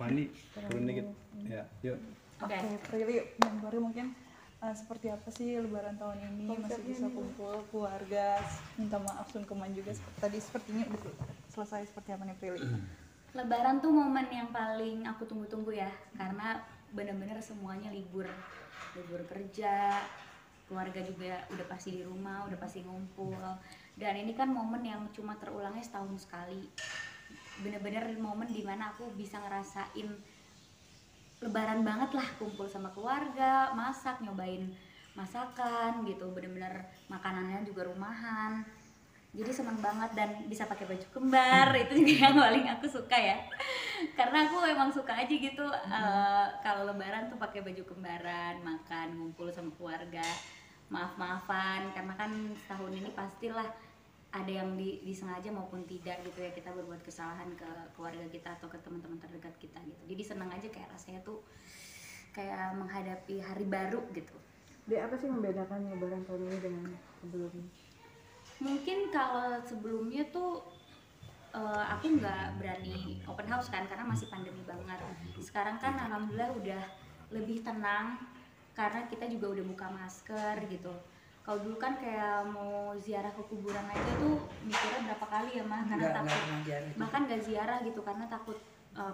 mandi turun dikit ya yuk. Oke, Prilly dan Glory mungkin seperti apa sih lebaran tahun ini? Masih bisa kumpul keluarga, minta maaf sungkeman juga tadi sepertinya udah selesai. Seperti apa nih Prilly? Lebaran tuh momen yang paling aku tunggu-tunggu ya, karena bener-bener semuanya libur kerja, keluarga juga udah pasti di rumah, udah pasti ngumpul. Dan ini kan momen yang cuma terulangnya setahun sekali. Bener-bener momen dimana aku bisa ngerasain lebaran banget lah, kumpul sama keluarga, masak, nyobain masakan gitu, bener-bener makanannya juga rumahan. Jadi seneng banget dan bisa pakai baju kembar, itu juga yang paling aku suka ya. Karena aku emang suka aja gitu kalau lebaran tuh pakai baju kembaran, makan, ngumpul sama keluarga, maaf-maafan, karena kan tahun ini pastilah ada yang disengaja maupun tidak gitu ya, kita berbuat kesalahan ke keluarga kita atau ke teman-teman terdekat kita gitu. Jadi seneng aja, kayak rasanya tuh kayak menghadapi hari baru gitu. Apa sih membedakan lebaran tahun ini dengan sebelumnya? Mungkin kalau sebelumnya tuh aku nggak berani open house kan, karena masih pandemi banget. Sekarang kan alhamdulillah udah lebih tenang, karena kita juga udah buka masker gitu. Kalau dulu kan kayak mau ziarah ke kuburan aja tuh mikirnya berapa kali ya mah, karena takut bahkan nggak ziarah gitu karena takut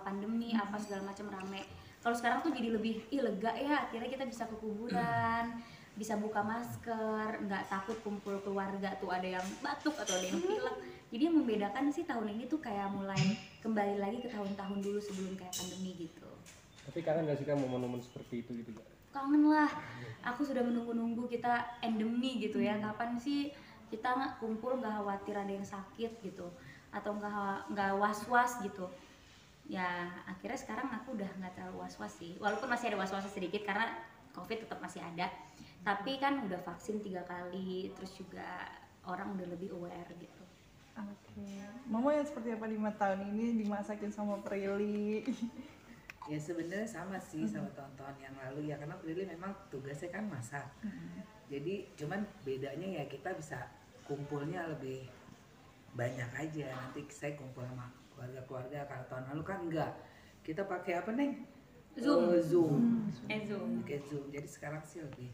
pandemi apa segala macam rame. Kalau sekarang tuh jadi lebih lega ya, akhirnya kita bisa ke kuburan, bisa buka masker, nggak takut kumpul keluarga tuh ada yang batuk atau ada yang pilek. Jadi yang membedakan sih tahun ini tuh kayak mulai kembali lagi ke tahun-tahun dulu sebelum kayak pandemi gitu. Tapi kangen gak sih kan momen-momen seperti itu gitu? Kangen lah, aku sudah menunggu-nunggu kita endemi gitu ya, kapan sih kita kumpul nggak khawatir ada yang sakit gitu, atau nggak was-was gitu. Ya akhirnya sekarang aku udah nggak terlalu was-was sih, walaupun masih ada was-was sedikit karena COVID tetap masih ada, tapi kan udah vaksin 3 kali, terus juga orang udah lebih aware gitu. Oke, Mama yang seperti apa 5 tahun ini dimasakin sama Prilly? Ya sebenarnya sama sih sama tahun-tahun yang lalu ya, karena Prilly memang tugasnya kan masak. Jadi cuman bedanya ya kita bisa kumpulnya lebih banyak aja. Nanti saya kumpul sama keluarga-keluarga, kalau tahun lalu kan enggak. Kita pakai apa Neng? Zoom. Zoom. Zoom. Pakai Zoom. Jadi sekarang sih lebih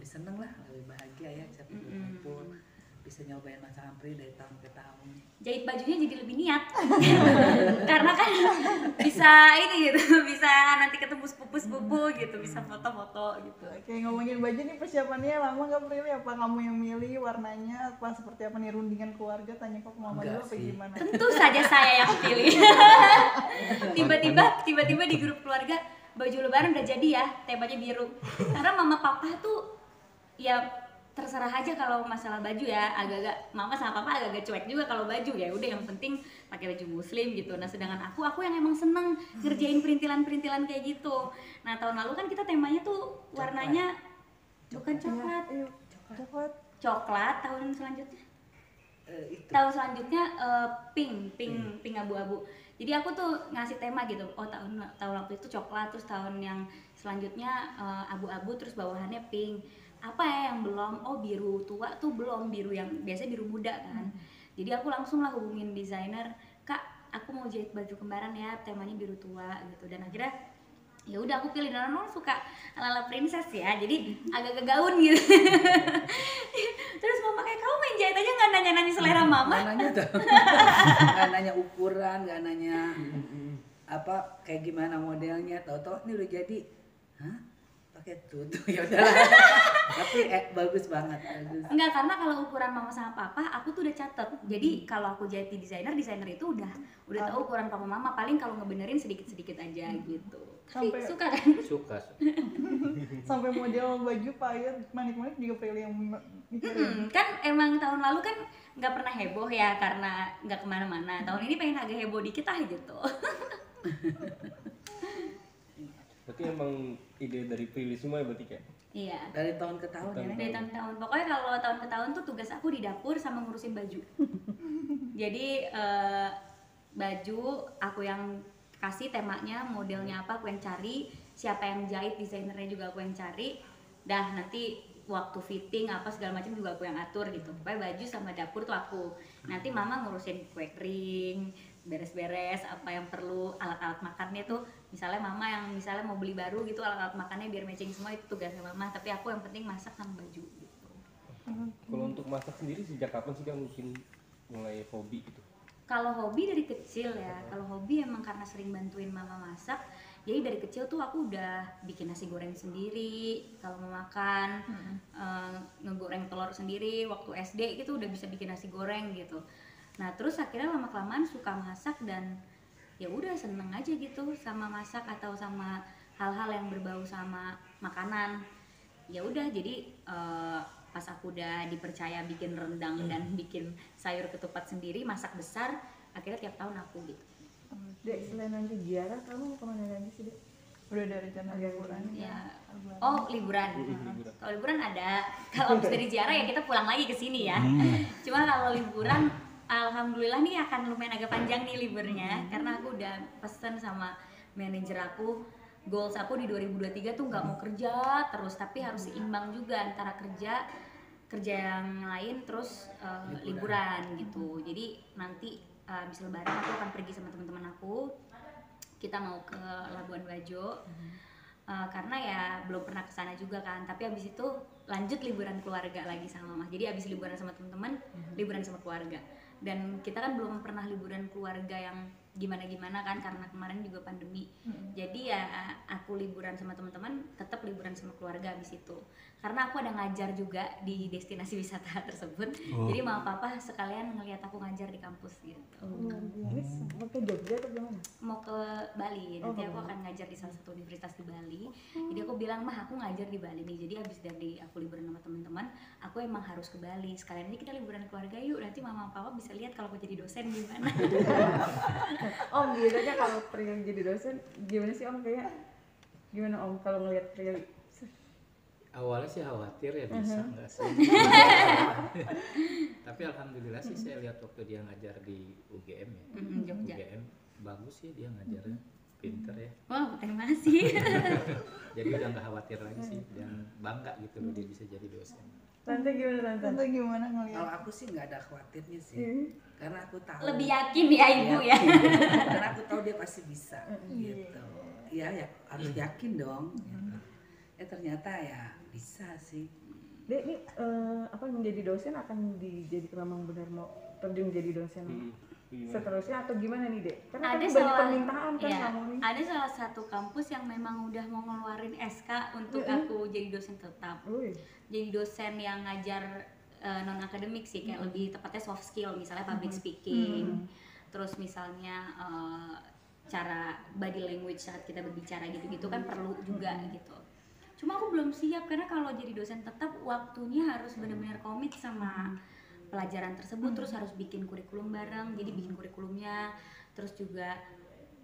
seneng lah, lebih bahagia ya bisa kumpul. Bisa nyobain masakan Pri dari tahun ke tahun. Jahit bajunya jadi lebih niat karena kan bisa ini gitu, bisa nanti ketemu sepupu-sepupu gitu, bisa foto-foto gitu. Oke, ngomongin baju nih, persiapannya lama nggak Prilly? Apa kamu yang milih warnanya? Apa seperti apa nih, rundingan keluarga? Tanya kok ke Mama dulu apa gimana? Tentu saja saya yang pilih. tiba-tiba di grup keluarga baju lebaran udah jadi ya, temanya biru. Karena mama papa tuh ya terserah aja kalau masalah baju ya, agak-agak mama sama papa agak-agak cuek juga kalau baju, ya udah yang penting pakai baju muslim gitu. Nah sedangkan aku yang emang seneng ngerjain perintilan kayak gitu. Nah tahun lalu kan kita temanya tuh warnanya bukan coklat, tahun selanjutnya tahun selanjutnya pink abu-abu. Jadi aku tuh ngasih tema gitu, tahun waktu itu coklat, terus tahun yang selanjutnya abu-abu, terus bawahannya pink. Apa ya yang belum? Biru tua tuh belum, biru yang biasanya biru muda kan. Jadi aku langsung lah hubungin desainer, Kak aku mau jahit baju kembaran ya, temanya biru tua gitu. Dan akhirnya ya udah aku pilih, dan orang suka ala-ala princess ya, jadi agak gaun gitu. Terus mama kayak, kamu main jahit aja nggak nanya-nanya selera mama? Nggak nanya ukuran, nggak nanya apa kayak gimana modelnya, tahu-tahu ini udah jadi, hah? Pakai tuh ya udah. Tapi bagus banget, bagus. Enggak, karena kalau ukuran mama sama papa aku tuh udah catet. Jadi kalau aku jahit di desainer itu udah tahu ukuran papa mama, paling kalau ngebenerin sedikit-sedikit aja gitu. Sampai suka kan? Suka. Sampai model baju payet manik-manik juga Prilly yang mikirin. Kan emang tahun lalu kan nggak pernah heboh ya, karena nggak kemana-mana. Tahun ini pengen agak heboh dikit aja gitu. Berarti emang ide dari Prilly semua ya berarti kayak? Iya. Dari tahun ke tahun ya. Dari tahun ke tahun. Pokoknya kalau tahun ke tahun tuh tugas aku di dapur sama ngurusin baju. Jadi baju aku yang kasih temanya, modelnya apa aku yang cari, siapa yang jahit, desainernya juga aku yang cari. Dah nanti waktu fitting apa segala macam juga aku yang atur gitu. Pokoknya baju sama dapur tuh aku. Nanti mama ngurusin kue kering, beres-beres apa yang perlu, alat-alat makannya tuh misalnya mama yang misalnya mau beli baru gitu alat-alat makannya biar matching semua, itu tugasnya mama, tapi aku yang penting masak sama baju gitu. Kalau untuk masak sendiri sejak kapan sih kan mungkin mulai hobi gitu? Kalau hobi dari kecil ya, kalau hobi emang karena sering bantuin mama masak, jadi dari kecil tuh aku udah bikin nasi goreng sendiri kalau mau makan, ngegoreng telur sendiri, waktu SD gitu udah bisa bikin nasi goreng gitu. Nah terus akhirnya lama kelamaan suka masak dan ya udah seneng aja gitu sama masak atau sama hal-hal yang berbau sama makanan. Ya udah jadi pas aku udah dipercaya bikin rendang dan bikin sayur ketupat sendiri, masak besar, akhirnya tiap tahun aku gitu. Dek, selain nanti ziarah, kamu mau kemana lagi sih, Dek? Udah ada rencana liburan Ya. Lebaran. Oh liburan. Kalau liburan ada. Kalau habis dari ziarah ya kita pulang lagi ke sini ya. Cuma kalau liburan, alhamdulillah nih akan lumayan agak panjang nih liburnya, karena aku udah pesen sama manajer aku, goals aku di 2023 tuh nggak mau kerja terus, tapi harus seimbang juga antara kerja yang lain terus liburan gitu. Jadi nanti habis lebaran aku akan pergi sama teman-teman aku, kita mau ke Labuan Bajo. Karena ya belum pernah kesana juga kan, tapi abis itu lanjut liburan keluarga lagi sama mama. Jadi abis liburan sama teman-teman, liburan sama keluarga. Dan kita kan belum pernah liburan keluarga yang gimana-gimana kan, karena kemarin juga pandemi. Jadi ya aku liburan sama teman-teman, tetap liburan sama keluarga abis itu. Karena aku ada ngajar juga di destinasi wisata tersebut. Jadi mama papa sekalian ngelihat aku ngajar di kampus gitu. Ini mau ke Jogja atau gimana? Mau ke Bali, nanti aku akan ngajar di salah satu universitas di Bali. Jadi aku bilang, mah aku ngajar di Bali nih, jadi abis dari aku liburan sama teman-teman, aku emang harus ke Bali. Sekalian aja kita liburan keluarga yuk, nanti mama papa bisa lihat kalau aku jadi dosen gimana. Om, biasanya kalau Prilly jadi dosen, gimana sih Om, kayak gimana Om kalau ngelihat Prilly? Awalnya sih khawatir ya bisa nggak sih. Tapi alhamdulillah sih saya lihat waktu dia ngajar di UGM ya. Jogja. UGM bagus sih dia ngajarnya, pinter ya. Wow, terima kasih. Jadi udah nggak khawatir lagi sih dan bangga gitu loh dia bisa jadi dosen. Tante gimana Tante? Tante gimana ngeliat? Kalau aku sih nggak ada khawatirnya sih, karena aku tahu. Lebih yakin ya ibu ya. Karena aku tahu dia pasti bisa, gitu. Ya harus yakin dong. Gitu. Ya ternyata ya bisa sih. Dek, ini apa menjadi dosen akan dijadikan memang benar mau terjun jadi dosen seterusnya atau gimana nih Dek? Karena Ada kan banyak salah- permintaan kan Iya, kamu nih. ada salah satu kampus yang memang udah mau ngeluarin SK untuk aku jadi dosen tetap. Wih. Jadi dosen yang ngajar non akademik sih, kayak lebih tepatnya soft skill, misalnya public speaking, terus misalnya cara body language saat kita berbicara gitu-gitu kan perlu juga gitu. Cuma aku belum siap, karena kalau jadi dosen tetap waktunya harus benar-benar komit sama pelajaran tersebut, terus harus bikin kurikulum bareng, jadi bikin kurikulumnya, terus juga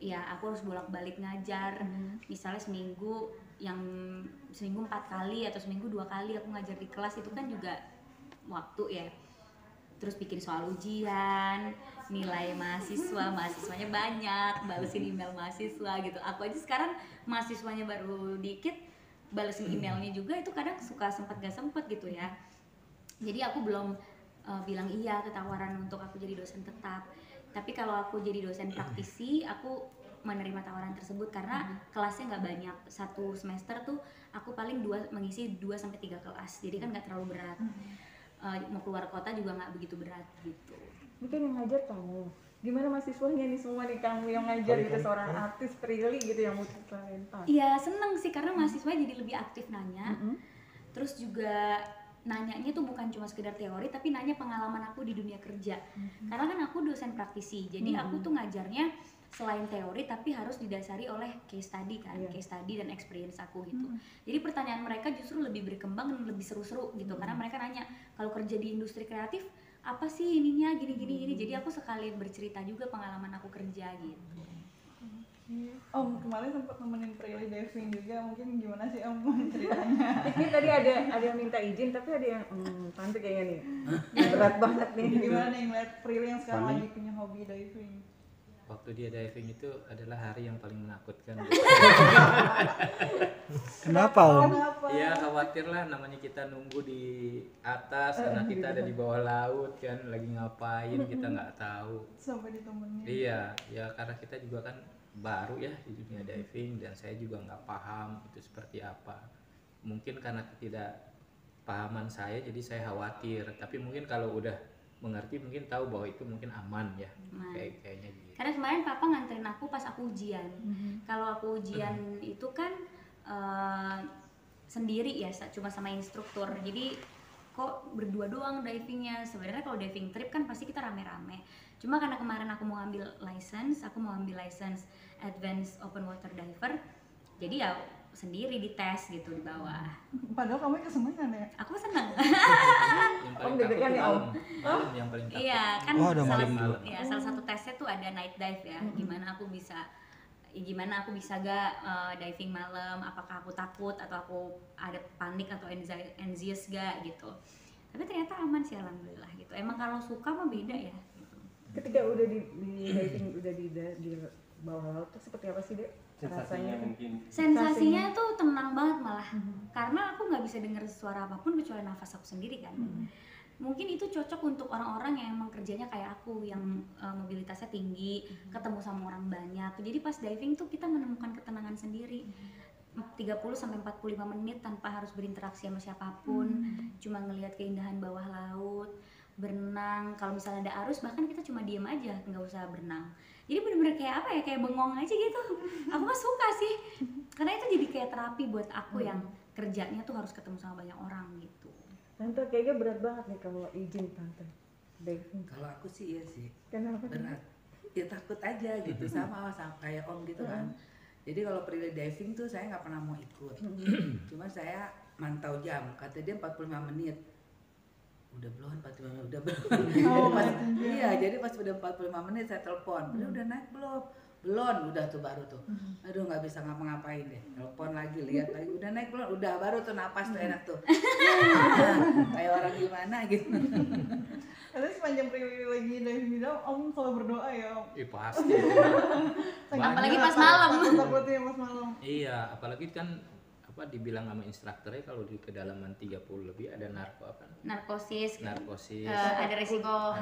ya aku harus bolak-balik ngajar, misalnya seminggu 4 kali atau seminggu 2 kali aku ngajar di kelas, itu kan juga waktu ya. Terus bikin soal ujian, nilai mahasiswanya banyak, balesin email mahasiswa gitu. Aku aja sekarang mahasiswanya baru dikit, balesin emailnya juga itu kadang suka sempet gak sempet gitu ya. Jadi aku belum bilang iya ke tawaran untuk aku jadi dosen tetap. Tapi kalau aku jadi dosen praktisi, aku menerima tawaran tersebut karena kelasnya nggak banyak. Satu semester tuh aku paling mengisi 2-3 kelas, jadi kan nggak terlalu berat. Mau keluar kota juga nggak begitu berat gitu. Mungkin yang ngajar kamu. Gimana mahasiswanya nih semua nih kamu yang ngajar gitu, seorang artis Prilly gitu yang multi talenta. Iya seneng sih karena mahasiswa jadi lebih aktif nanya. Terus juga nanyanya tuh bukan cuma sekedar teori, tapi nanya pengalaman aku di dunia kerja. Karena kan aku dosen praktisi, jadi aku tuh ngajarnya selain teori tapi harus didasari oleh case study kan, case study dan experience aku gitu. Jadi pertanyaan mereka justru lebih berkembang dan lebih seru-seru gitu, karena mereka nanya kalau kerja di industri kreatif apa sih ininya gini. Jadi aku sekalian bercerita juga pengalaman aku kerja gitu. Om kemarin sempat nemenin Prilly diving juga, mungkin gimana sih Om ceritanya? Ini tadi ada yang minta izin tapi ada yang Tante kayaknya nih berat banget nih. Gimana nih ngeliat Prilly yang sekarang lagi punya hobi diving? waktu dia diving itu adalah hari yang paling menakutkan. Kenapa Om? Iya khawatir lah, namanya kita nunggu di atas, karena kita ada di bawah laut kan, lagi ngapain kita nggak tahu. Sampai ditemenin. Iya, ya karena kita juga kan baru ya di dunia diving dan saya juga nggak paham itu seperti apa. Mungkin karena ketidakpahaman saya jadi saya khawatir. Tapi mungkin kalau udah mengerti mungkin tahu bahwa itu mungkin aman ya. Kayaknya gitu. Karena kemarin papa nganterin aku pas aku ujian. Kalau aku ujian itu kan sendiri ya, cuma sama instruktur. Jadi kok berdua doang divingnya. Sebenarnya kalau diving trip kan pasti kita rame-rame. Cuma karena kemarin aku mau ambil license, Advanced Open Water Diver. Jadi ya sendiri dites gitu di bawah. Padahal kamu kesenangan ya? Aku seneng. Yang paling takut deg-degan tuh ya, Om? malam yang paling takut. Iya kan Oh, ada salah, malam ya, salah satu tesnya tuh ada night dive ya. Gimana aku bisa gak diving malam? Apakah aku takut atau aku ada panik atau anxious gak gitu? Tapi ternyata aman sih alhamdulillah gitu. Emang kalau suka mah beda ya. Gitu. Ketika udah di diving, udah di bawah laut tuh seperti apa sih, Dek? Sensasinya mungkin. Sensasinya tuh tenang banget malah. Karena aku nggak bisa dengar suara apapun kecuali nafas aku sendiri kan. Mungkin itu cocok untuk orang-orang yang emang kerjanya kayak aku yang mobilitasnya tinggi, ketemu sama orang banyak. Jadi pas diving tuh kita menemukan ketenangan sendiri. 30-45 menit tanpa harus berinteraksi sama siapapun, cuma ngelihat keindahan bawah laut, berenang. Kalau misalnya ada arus bahkan kita cuma diem aja, nggak usah berenang. Jadi bener-bener kayak apa ya, kayak bengong aja gitu. Aku mah suka sih, karena itu jadi kayak terapi buat aku yang kerjanya tuh harus ketemu sama banyak orang gitu. Tante kayaknya berat banget nih kalau izin Tante diving. Kalau aku sih iya sih. Kenapa? Berat. Ya takut aja gitu sama kayak Om gitu kan. Jadi kalau pre diving tuh saya nggak pernah mau ikut. Cuma saya mantau jam. Kata dia 45 menit. Udah belum 45 menit, udah belum. Jadi pas udah 45 menit saya telepon. Udah naik belum? Belum, udah tuh baru tuh. Aduh nggak bisa ngapa-ngapain deh. Telepon lagi, lihat lagi. Udah naik belum? Udah baru tuh napas tuh enak tuh. Kayak orang gimana gitu. Karena sepanjang Prilly lagi diving di dalam, Om selalu berdoa ya Om. Pasti. Apalagi pas malam. Takutnya pas malam. Iya, apalagi kan dibilang sama instrukturnya kalau di kedalaman 30 lebih ada Narkosis. narkosis, Ada resiko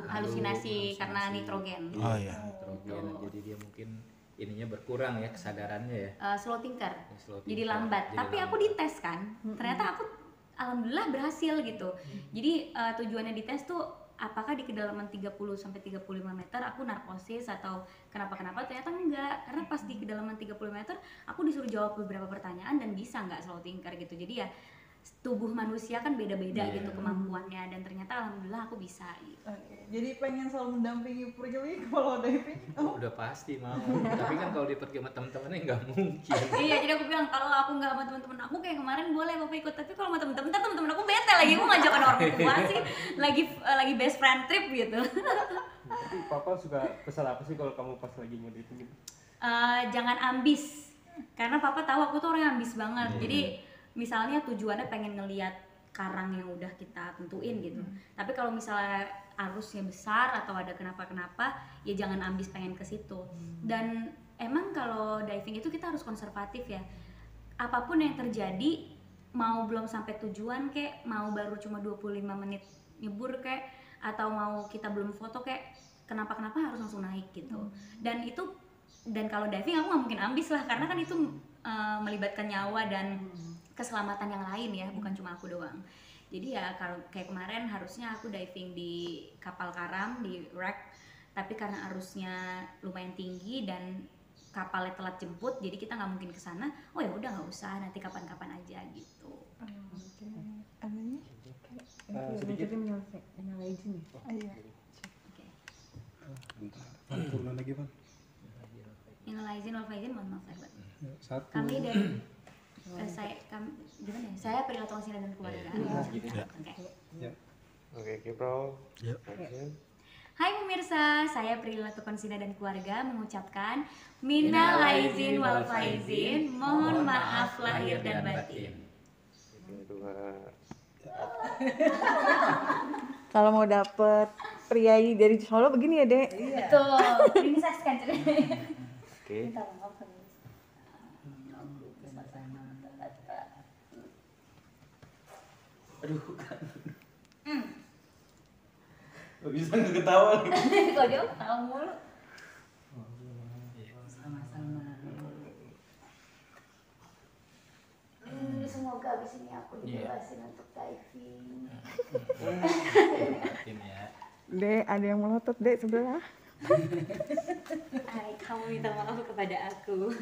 halusinasi karena nitrogen. Oh iya. nitrogen. Jadi dia mungkin ininya berkurang ya kesadarannya ya. Slow thinker. Slow Jadi thinker. lambat. Jadi Tapi aku lambat. dites kan. Ternyata aku alhamdulillah berhasil gitu. Jadi tujuannya dites tuh apakah di kedalaman 30-35 meter aku narkosis atau kenapa-kenapa, ternyata enggak. Karena pas di kedalaman 30 meter aku disuruh jawab beberapa pertanyaan dan bisa nggak slow thinker gitu. Jadi ya tubuh manusia kan beda-beda gitu kemampuannya, dan ternyata alhamdulillah aku bisa gitu. Oke, jadi pengen selalu mendampingi Prilly kalau diving. Udah pasti mau. Tapi kan kalau dipergi sama teman-temannya nggak mungkin. Iya, jadi aku bilang kalau aku nggak sama teman-teman aku kayak kemarin boleh Bapak ikut, tapi kalau sama teman-teman aku bete lagi, aku ngajakin orang tua sih, lagi best friend trip gitu. Tapi papa suka pesan apa sih kalau kamu pas lagi mau diving? Jangan ambis, karena papa tahu aku tuh orang yang ambis banget. Jadi misalnya tujuannya pengen ngelihat karang yang udah kita tentuin gitu. Tapi kalau misalnya arusnya besar atau ada kenapa-kenapa, ya jangan ambis pengen ke situ. Dan emang kalau diving itu kita harus konservatif ya. Apapun yang terjadi, mau belum sampai tujuan kek, mau baru cuma 25 menit nyebur kek, atau mau kita belum foto kek, kenapa-kenapa harus langsung naik gitu. Dan kalau diving aku nggak mungkin ambis lah, karena kan itu melibatkan nyawa dan keselamatan yang lain ya, bukan cuma aku doang. Jadi ya kalau kayak kemarin harusnya aku diving di kapal karam di wreck, tapi karena arusnya lumayan tinggi dan kapalnya telat jemput, jadi kita nggak mungkin kesana. Oh ya udah nggak usah, nanti kapan-kapan aja gitu. Oke. Adanya? Sedikit. Nyala izin ya? Iya. Oke. Turunan lagi Bang. Minal aizin wal faizin, mohon maaf lahir batin. Satu. Kami dari gimana ya? Saya Prilly Latukonsina dan keluarga. Oke. Oke, Kipro. Yuk. Hai pemirsa, saya Prilly Latukonsina dan keluarga mengucapkan minal aizin wal faizin, mohon maaf lahir dan batin. Dua. Kalau mau dapet priai dari Solo begini ya, Dek? Iya. Betul. Ini saya scan cerita. Oke. Minta maaf kan. Aduh, kan. Hmm. Gak bisa nggak ketawa nih. Kok dia ketawa mulu. Sama-sama. Semoga abis ini aku dibebasin untuk diving. Yakin ya. Dek, ada yang melotot, Dek, sebelah. Hai, kamu minta maaf kepada aku.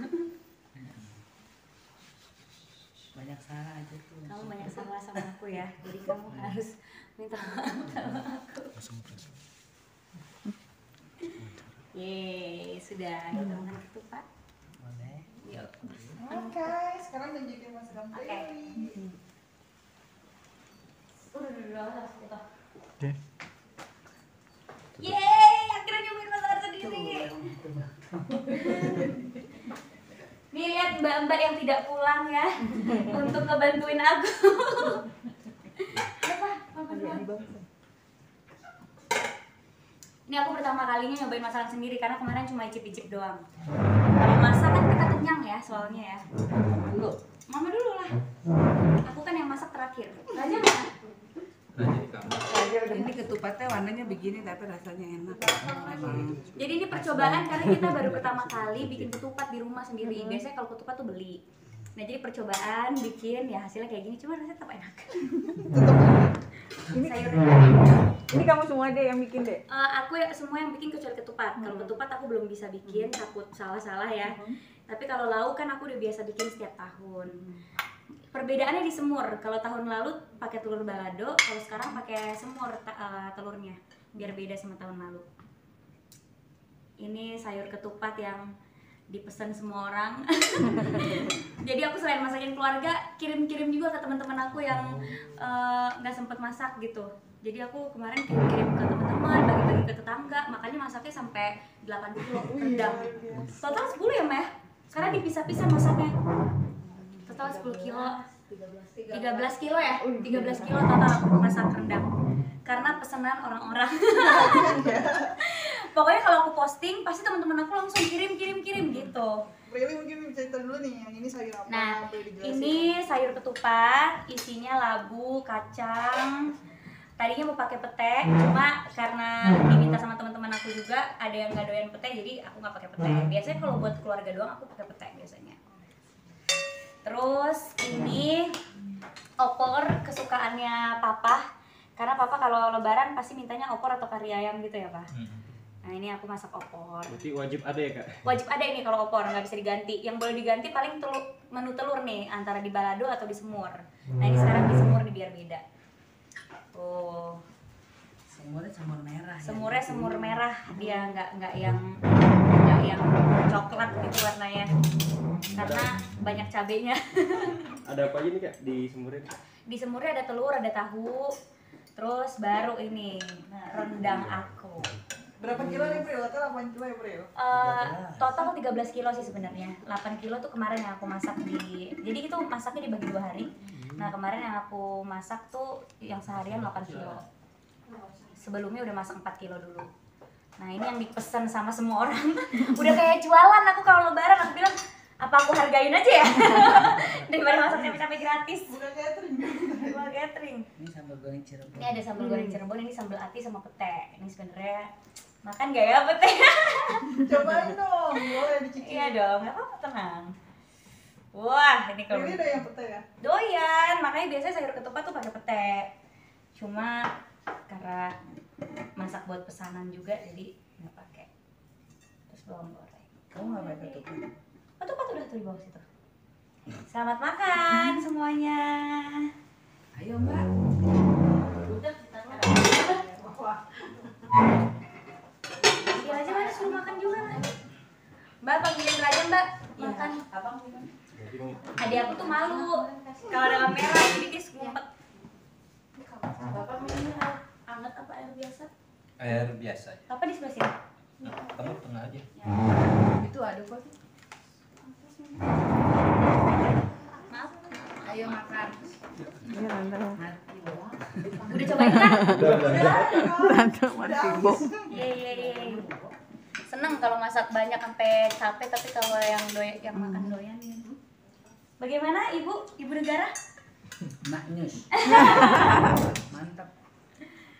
Banyak salah aja tuh. Kamu banyak salah sama aku ya, jadi kamu harus minta maaf sama aku. Yeay, sudah. Kita makan ketupat. Boleh. Yuk. Oke, sekarang tunjukin masakan Prilly. Udah harus kita. Oke. Yeay, akhirnya nyobain masakan sendiri. Nih lihat mbak-mbak yang tidak pulang ya untuk ngebantuin aku. Apa? Ini aku pertama kalinya nyobain masakan sendiri karena kemarin cuma icip-icip doang. Kalau masak kan kita kenyang ya soalnya ya. Dulu, mama dulu lah. Aku kan yang masak terakhir. Raja mana? Nah, jadi kamu. Ini ketupatnya warnanya begini tapi rasanya enak. Memang. Jadi ini percobaan karena kita baru pertama kali bikin ketupat di rumah sendiri. Biasanya kalau ketupat tuh beli. Nah jadi percobaan bikin ya hasilnya kayak gini, cuma rasanya tetap enak. Ini Sayurnya. ini kamu semua, Dek, yang bikin, Dek? Aku ya semua yang bikin kecuali ketupat. Kalau ketupat aku belum bisa bikin, takut salah-salah ya. Tapi kalau lauk kan aku udah biasa bikin setiap tahun. Perbedaannya di semur. Kalau tahun lalu pakai telur balado, kalau sekarang pakai semur telurnya, biar beda sama tahun lalu. Ini sayur ketupat yang dipesan semua orang. Jadi aku selain masakin keluarga, kirim-kirim juga ke teman-teman aku yang nggak sempet masak gitu. Jadi aku kemarin kirim-kirim ke teman-teman, bagi-bagi ke tetangga, makanya masaknya sampai 8 kilo rendang. Total 10 ya, Meh? Sekarang dipisah-pisah masaknya. Total 10 kilo. 13 kilo ya? 13 kilo total masak rendang. Karena pesanan orang-orang. Pokoknya kalau aku posting, pasti teman-teman aku langsung kirim gitu. Prilly mungkin cerita dulu nih, yang ini sayur apa? Nah, Prilly jelasin. ini sayur ketupat, isinya labu, kacang. Tadinya mau pakai pete, cuma karena diminta sama teman-teman aku juga ada yang nggak doyan pete, jadi aku nggak pakai pete. Biasanya kalau buat keluarga doang aku pakai pete biasanya. Terus ini opor kesukaannya papa, karena papa kalau lebaran pasti mintanya opor atau kari ayam gitu ya, Pak. Nah ini aku masak opor. Berarti wajib ada ya, Kak? Wajib ada ini kalau opor, nggak bisa diganti. Yang boleh diganti paling menu telur nih, antara di balado atau di semur. Nah ini sekarang di semur nih biar beda. Tuh, Semurnya semur merah. semurnya ya. semur merah, dia nggak yang coklat gitu warnanya, karena banyak cabenya. Ada apa aja nih, Kak, di semurnya? Di semurnya ada telur, ada tahu, terus baru ini rendang aku. Berapa kilo nih Pril? Total 8 kilo ya Pril? Total 13 kilo sih sebenarnya. 8 kilo tuh kemarin yang aku masak jadi itu masaknya dibagi 2 hari. Nah kemarin yang aku masak tuh yang seharian 8 kilo. Sebelumnya udah masak 4 kilo dulu. Nah ini yang dipesan sama semua orang. Udah kayak jualan aku kalau lebaran, aku bilang apa aku hargain aja ya daripada masak capek-capek gratis. Bukan catering. Bukan catering. Ini sambal goreng Cirebon. Ini ada sambal goreng Cirebon, ini sambal ati sama pete. Ini sebenarnya makan gak ya pete? Cobain dong, boleh dicicip. Iya dong, nggak apa-apa, tenang. Wah, ini kalau Ini udah yang pete ya? doyan, makanya biasanya sayur ketupat tuh pakai pete. Cuma karena masak buat pesanan juga, jadi nggak pakai. Terus bawang goreng. Kamu nggak pakai ketupat? Ketupat udah tuh di bawah situ. Selamat makan semuanya. Ayo Mbak. Udah, kita aja Mas, suruh makan juga lah. Mbak panggilin Raja Mbak, makan. Abang gimana? Adik aku tuh malu kalau ada kamera, jadi dia ngumpet. Bapak minumnya air hangat apa air biasa? Air biasa. Apa di sebelah sini? Kamu tengah aja. Itu ada kok. Maaf. Ayo makan. Ini Randa. Mati. Udah cobain kan? Tante masih bok. Yeay. Seneng kalau masak banyak sampai capek, tapi kalau yang makan doyan gitu. Bagaimana Ibu negara? Maknyus. Mantap.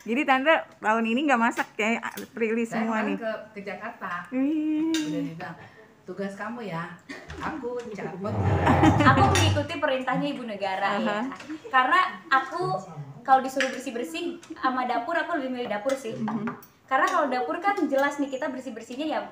Jadi tante tahun ini nggak masak ya, Prilly Saya semua kemarin nih. ke Jakarta. Wih. Udah dibilang, tugas kamu ya. Aku cabut. Aku mengikuti perintahnya Ibu negara ya. Karena aku kalau disuruh bersih-bersih sama dapur, aku lebih milih dapur sih. Karena kalau dapur kan jelas nih kita bersih-bersihnya ya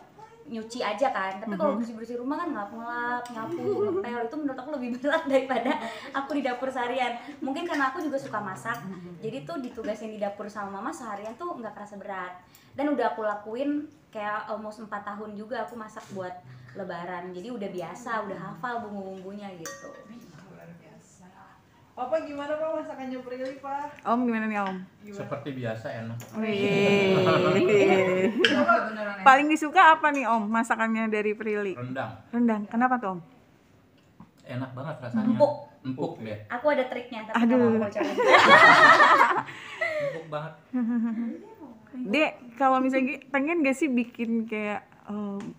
nyuci aja kan. Tapi kalau bersih-bersih rumah kan ngelap-ngelap, nyapu, ngepel, itu menurut aku lebih berat daripada aku di dapur seharian. Mungkin karena aku juga suka masak. Jadi tuh ditugasin di dapur sama mama seharian tuh nggak kerasa berat. Dan udah aku lakuin kayak almost 4 tahun juga aku masak buat lebaran. Jadi udah biasa, udah hafal bumbu-bumbunya gitu. Apa gimana Pak masakannya Prilly Pak? Om gimana nih Om? Seperti biasa enak. Wih. Beneran enak. Paling disuka apa nih Om masakannya dari Prilly? Rendang. Rendang. Kenapa tuh Om? Enak banget rasanya. Empuk. Empuk deh. Aku ada triknya, tapi Aduh. kalau mau coba. Empuk banget. Dek, kalau misalnya pengen gak sih bikin kayak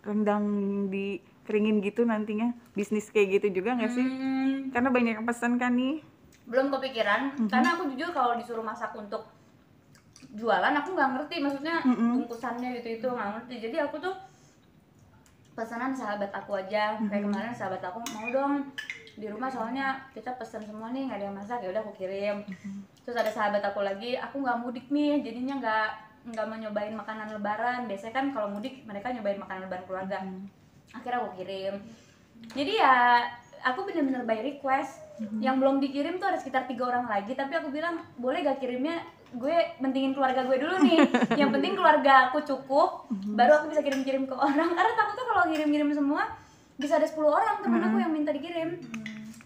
rendang dikeringin gitu nantinya? Bisnis kayak gitu juga gak sih? Karena banyak yang pesan kan nih. Belum kepikiran, karena aku jujur kalau disuruh masak untuk jualan aku nggak ngerti, maksudnya bungkusannya gitu itu nggak ngerti. Jadi aku tuh pesanan sahabat aku aja. Kayak kemarin sahabat aku mau dong di rumah, soalnya kita pesan semua nih, nggak ada yang masak, ya udah aku kirim. Terus ada sahabat aku lagi, aku nggak mudik nih, jadinya nggak mau nyobain makanan lebaran. Biasanya kan kalau mudik mereka nyobain makanan lebaran keluarga. Akhirnya aku kirim. Jadi ya aku bener-bener by request. Yang belum dikirim tuh ada sekitar 3 orang lagi, tapi aku bilang boleh gak kirimnya, gue mentingin keluarga gue dulu nih. Yang penting keluarga aku cukup, baru aku bisa kirim-kirim ke orang. Karena takutnya kalau kirim-kirim semua bisa ada 10 orang temen aku yang minta dikirim.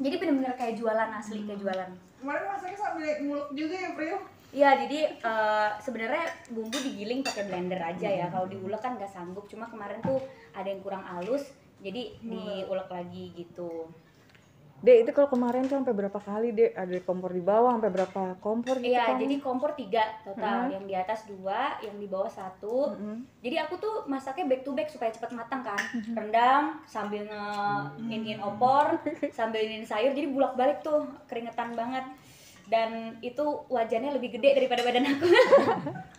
Jadi bener-bener kayak jualan asli, kayak jualan. Kemarin masaknya sambil ngulek juga ya Pril? Iya, jadi sebenarnya bumbu digiling pakai blender aja ya. Kalau diulek kan nggak sanggup. Cuma kemarin tuh ada yang kurang halus, jadi diulek lagi gitu. Dek, itu kalau kemarin tuh sampai berapa kali Dek? Ada kompor di bawah sampai berapa kompor gitu Iya, kan? jadi kompor 3 total. Yang di atas 2, yang di bawah 1. Jadi aku tuh masaknya back to back supaya cepat matang kan. Rendang sambil ngeinin opor, sambil ngeinin sayur. Jadi bulak-balik tuh, keringetan banget. Dan itu wajannya lebih gede daripada badan aku.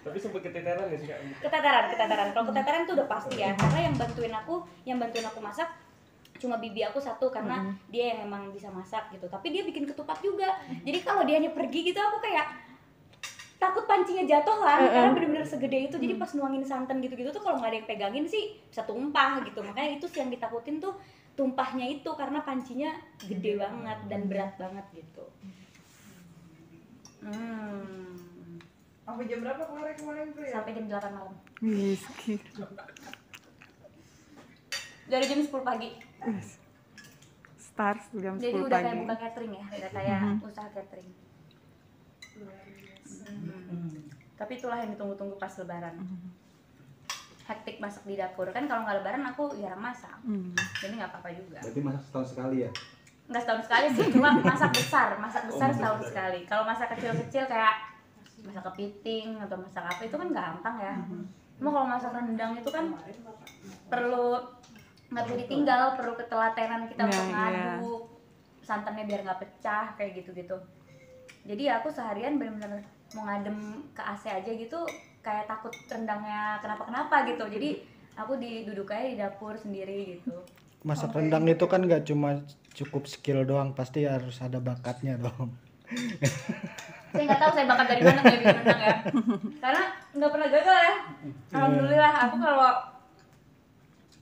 Tapi sempat keteteran nggak sih Kak? Keteteran. Kalau keteteran tuh udah pasti ya. Karena yang bantuin aku masak cuma bibi aku satu, karena dia yang emang bisa masak gitu. Tapi dia bikin ketupat juga. Jadi kalau dianya pergi gitu aku kayak takut pancinya jatuh kan, karena bener-bener segede itu. Jadi pas nuangin santan gitu-gitu tuh kalau nggak ada yang pegangin sih bisa tumpah gitu. Makanya itu sih yang ditakutin tuh, tumpahnya itu, karena pancinya gede banget dan berat banget gitu. Sampai jam berapa kemarin Pril? Sampai jam 8 malam. Wih, Dari jam 10 pagi. start jam 10 Jadi pagi. udah kayak buka catering ya, udah kayak usaha catering. Tapi itulah yang ditunggu-tunggu pas lebaran. Hektik masak di dapur. Kan kalau nggak lebaran aku jarang masak. Jadi nggak apa-apa juga. Berarti masak setahun sekali ya? Nggak setahun sekali sih, cuma masak besar setahun sekali. Kalau masak kecil-kecil kayak masak kepiting atau masak apa itu kan gampang ya. Cuma kalau masak rendang itu kan nggak bisa ditinggal, perlu ketelatenan kita untuk ngaduk, santannya biar nggak pecah kayak gitu-gitu. Jadi aku seharian benar-benar mau ngadem ke AC aja gitu, kayak takut rendangnya kenapa-kenapa gitu. Jadi aku duduk aja di dapur sendiri gitu. Masak rendang itu kan nggak cuma cukup skill doang, pasti harus ada bakatnya dong. Saya nggak tahu saya bakat dari mana saya bikin rendang ya, karena nggak pernah gagal ya. Alhamdulillah. Aku kalau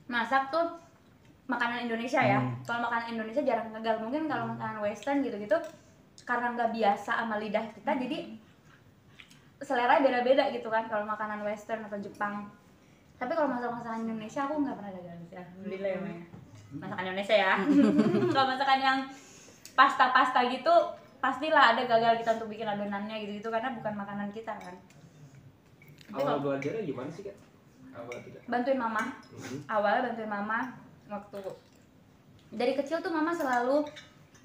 masak tuh makanan Indonesia ya. Kalau makanan Indonesia jarang gagal. Mungkin kalau makanan Western gitu-gitu karena nggak biasa sama lidah kita, jadi selera beda-beda gitu kan. Kalau makanan Western atau Jepang. Tapi kalau masakan Indonesia aku nggak pernah gagal sih. Alhamdulillah ya. Masakan Indonesia ya. Kalau masakan yang pasta-pasta gitu pastilah ada gagal kita untuk bikin adonannya gitu-gitu, karena bukan makanan kita kan. Awal belajarnya gimana sih Kak? Bantuin mama. Awalnya bantuin mama waktu dari kecil tuh mama selalu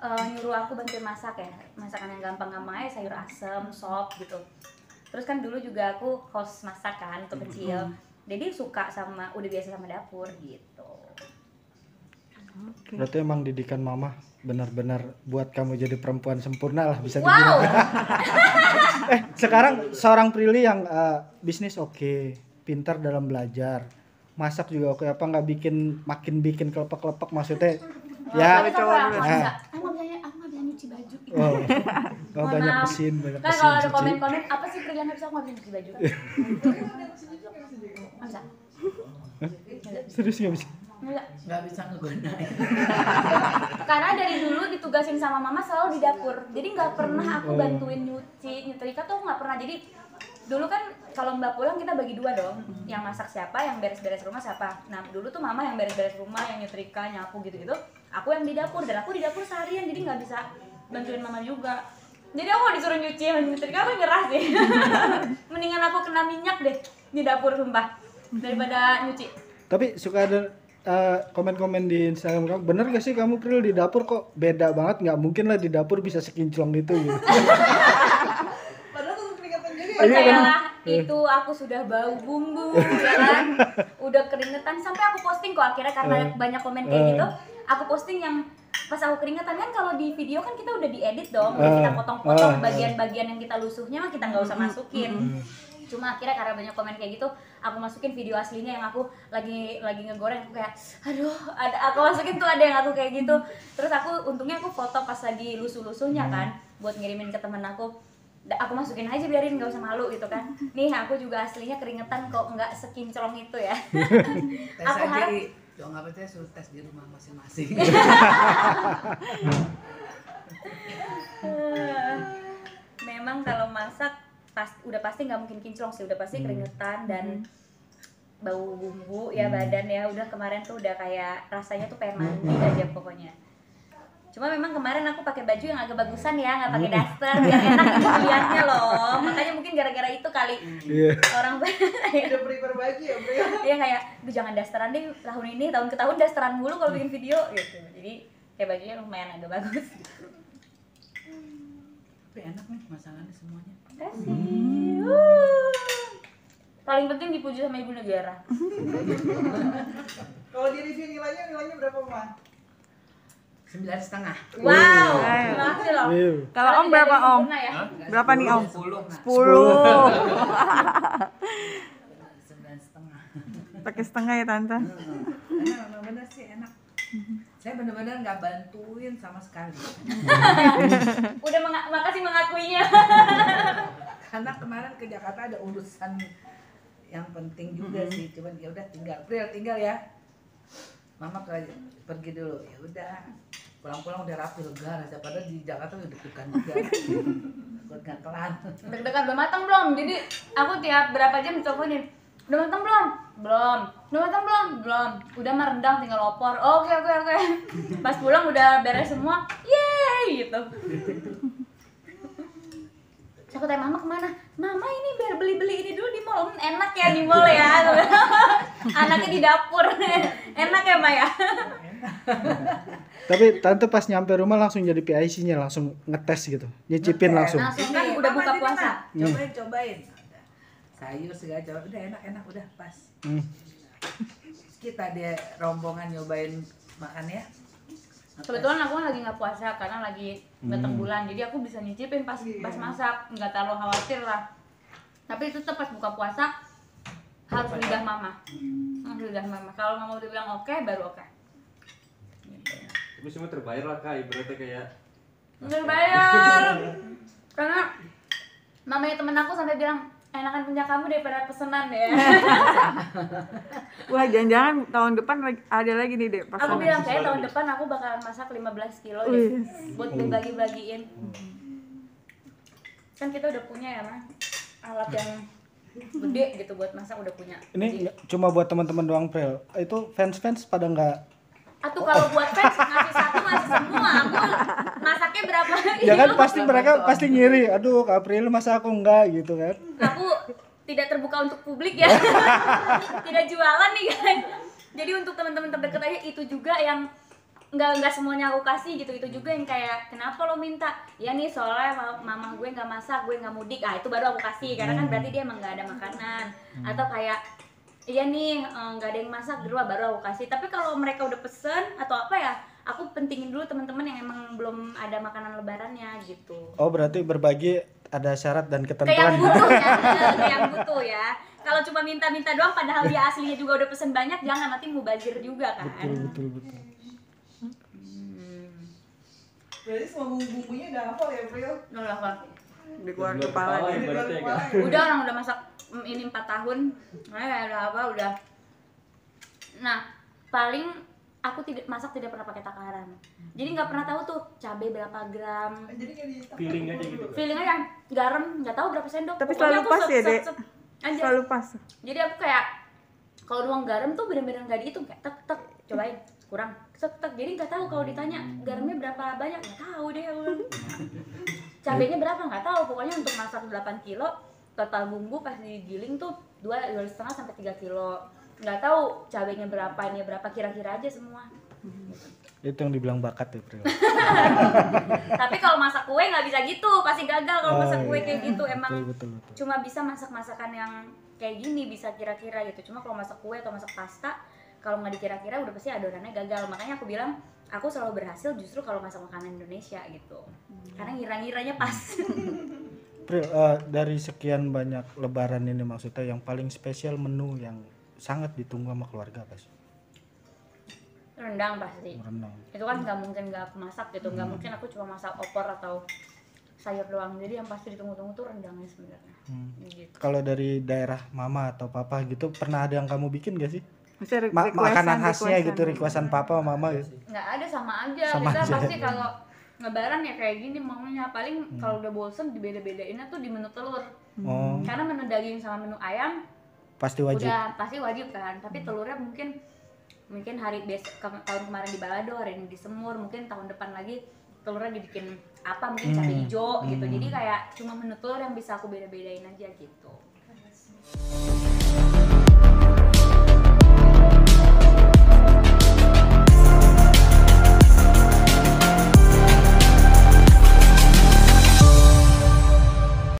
nyuruh aku bantuin masak ya, masakan yang gampang-gampang aja, sayur asem, sop gitu. Terus kan dulu juga aku host masak kan untuk kecil, jadi suka sama, udah biasa sama dapur gitu. Berarti emang didikan mama benar-benar buat kamu jadi perempuan sempurna lah, bisa dibilang. Sekarang seorang Prilly yang bisnis oke, pintar dalam belajar, masak juga oke, apa nggak makin bikin kelepek-kelepek maksudnya? Ya. Aku nggak bisa nyuci baju. Oh, Mohon banyak maaf. mesin Kan kalau ada komen-komen, apa sih Prilly nggak bisa, aku nggak bisa nyuci baju. Nggak bisa. Serius nggak bisa? Nggak bisa ngegodain. Karena dari dulu ditugasin sama mama selalu di dapur, jadi nggak pernah aku bantuin nyuci, nyetrika tuh nggak pernah. Jadi dulu kan kalau mbak pulang kita bagi dua dong, yang masak siapa, yang beres-beres rumah siapa. Nah dulu tuh mama yang beres-beres rumah, yang nyetrika, nyapu gitu-gitu, aku yang di dapur, dan aku di dapur seharian, jadi nggak bisa bantuin mama juga. Jadi aku disuruh nyuci sama nyetrika, aku nyerah sih. Mendingan aku kena minyak deh di dapur sumpah daripada nyuci. Tapi suka ada komen-komen di Instagram kamu, bener gak sih kamu Pril di dapur kok beda banget, nggak mungkin lah di dapur bisa sekinclong gitu gitu. Padahal tuh keringetan juga. Percayalah, itu aku sudah bau bumbu ya kan, udah keringetan, sampai aku posting kok akhirnya karena banyak komen kayak gitu, aku posting yang pas aku keringetan. Kan kalau di video kan kita udah diedit dong, udah kita potong-potong bagian-bagian yang kita lusuhnya mah kita nggak usah masukin. Cuma akhirnya karena banyak komen kayak gitu, aku masukin video aslinya yang aku lagi ngegoreng, aku kayak aduh, aku masukin tuh ada yang aku kayak gitu. Terus untungnya aku foto pas lagi lusuh-lusuhnya kan, buat ngirimin ke temen aku masukin aja, biarin nggak usah malu gitu kan. Nih aku juga aslinya keringetan kok, nggak sekinclong itu ya. Tes Aku aja harap dong, nggak percaya suruh tes di rumah masing-masing. memang kalau masak udah pasti nggak mungkin kinclong sih, udah pasti keringetan dan bau bumbu ya badan ya. Udah kemarin tuh udah kayak rasanya tuh pengen mandi aja pokoknya. Cuma memang kemarin aku pakai baju yang agak bagusan ya, nggak pakai daster biar enak gitu liatnya loh. Makanya mungkin gara-gara itu kali orang Udah prepare baju ya, Bro. dia kayak, "Duh jangan dasteran deh tahun ini, tahun ke tahun dasteran mulu kalau bikin video" gitu. Jadi kayak bajunya lumayan agak bagus gitu. Tapi enak nih masakannya semuanya. Kasih. Paling penting dipuji sama ibu negara. Kalau di review nilainya berapa, Ma? 9,5. Wow, makasih loh. Kalau Om Karena berapa tidak Om? sempurna ya. Berapa nih Om? 10. 10. Pakai setengah ya Tante. Enak, bener sih enak. Saya bener-bener nggak bantuin sama sekali. Udah makasih mengakuinya. Karena kemarin ke Jakarta ada urusan yang penting juga sih. Cuman ya udah tinggal ya. Mama pergi dulu. Ya udah. Pulang-pulang udah rapi lega rasa, padahal di Jakarta udah deg-degan juga. Buat nggak kelar. Deg-degan udah matang belum? Jadi aku tiap berapa jam diteleponin. Udah matang belum? Belum. Udah matang belum? Belum. Udah mah rendang tinggal opor. Oke. Pas pulang udah beres semua. Yeay gitu. Aku tanya Mama kemana? Mama ini biar beli ini dulu di mall. Enak ya di mall ya. Anaknya di dapur. Enak ya Maya. Tapi Tante pas nyampe rumah langsung jadi PIC-nya, langsung ngetes gitu, nyicipin langsung. Langsung kan udah buka puasa. Cobain. Sayur segala coba, udah enak, udah pas. Kita dia rombongan nyobain makan ya. Kebetulan aku lagi nggak puasa karena lagi datang bulan, jadi aku bisa nyicipin pas masak, nggak terlalu khawatir lah. Tapi itu tetap pas buka puasa harus lidah mama. Kalau mama udah bilang oke, baru oke. Tapi semua terbayar lah Kak, ibaratnya kayak Terbayar. Karena mamanya temen aku sampai bilang, enakan punya kamu daripada pesenan ya. Wah, jangan-jangan tahun depan ada lagi nih Dek Aku bilang kayak tahun depan aku bakalan masak 15 kilo deh buat dibagi-bagiin. Kan kita udah punya ya mah alat yang gede gitu buat masak, udah punya. Ini cuma buat teman-teman doang Prel. Itu fans pada nggak? Atau kalau buat fans ngasih satu ngasih semua, aku masaknya berapa? Ya kan pasti mereka pasti ngiri. Aduh, Kak Pril masa aku enggak gitu kan? Aku tidak terbuka untuk publik ya. Tidak jualan nih guys. Jadi untuk teman-teman terdekat aja itu juga yang nggak semuanya aku kasih gitu. Itu juga yang kayak kenapa lo minta, ya nih soalnya mama gue nggak masak, gue nggak mudik, itu baru aku kasih karena kan berarti dia emang nggak ada makanan. Atau kayak iya nih nggak ada yang masak di rumah, baru aku kasih. Tapi kalau mereka udah pesen atau apa ya, aku pentingin dulu teman-teman yang emang belum ada makanan lebarannya gitu. Oh, berarti berbagi ada syarat dan Kayak ketentuan. yang butuh ya, kayak yang butuh ya. Kalau cuma minta-minta doang padahal dia aslinya juga udah pesen banyak, jangan nanti mubazir juga kan. Betul. Berarti semua bumbu-bumbunya udah hafal ya, Pril? Udah lah, Di keluar Di luar kepala. kepala ya, Di luar berarti ya, kepala Kak. ya. udah orang udah masak ini 4 tahun. Udah apa udah. Nah, paling aku tidak pernah pakai takaran. Jadi nggak pernah tahu tuh cabai berapa gram. Jadi kayak di Feeling aja gitu, Kak. Feeling aja garam nggak tahu berapa sendok. Tapi Pokoknya selalu aku pas ya, Dek? aja. Selalu pas. Jadi aku kayak kalau nuang garam tuh bener-bener nggak dihitung, kayak tek cobain kurang tek. Jadi nggak tahu kalau ditanya garamnya berapa banyak, nggak tahu deh aku. Cabainya berapa nggak tahu. Pokoknya untuk masak 8 kilo total bumbu pas digiling tuh 2,5 sampai 3 kilo. Nggak tahu cabainya berapa, ini berapa, kira-kira aja semua. Itu yang dibilang bakat ya, Pril. Tapi kalau masak kue nggak bisa gitu, pasti gagal kalau masak kue kayak gitu. Emang Betul. cuma bisa masak-masakan yang kayak gini bisa kira-kira gitu. Cuma kalau masak kue atau masak pasta, kalau nggak dikira-kira udah pasti adonannya gagal. Makanya aku bilang aku selalu berhasil justru kalau masak makanan Indonesia gitu, karena ngira-ngiranya pas. Pril, dari sekian banyak lebaran ini maksudnya yang paling spesial menu yang sangat ditunggu sama keluarga apa sih? Rendang pasti. Rendang. Itu kan nggak mungkin nggak aku masak gitu, nggak mungkin aku cuma masak opor atau sayur doang. Jadi yang pasti ditunggu-tunggu tuh rendangnya sebenarnya. Gitu. Kalau dari daerah mama atau papa gitu pernah ada yang kamu bikin gak sih? Maksudnya Makanan khasnya gitu, requestan. requestan papa mama gitu. Nggak ada, sama aja. Sama Kita aja. pasti kalau lebaran ya kayak gini maunya, paling kalau udah bosen dibeda-bedainnya tuh di menu telur. Oh, Karena menu daging sama menu ayam pasti wajib. udah pasti wajib kan, tapi telurnya mungkin hari tahun kemarin di balado, hari ini di semur, mungkin tahun depan lagi telurnya dibikin apa, mungkin cabai hijau gitu. Jadi kayak cuma menu telur yang bisa aku beda-bedain aja gitu.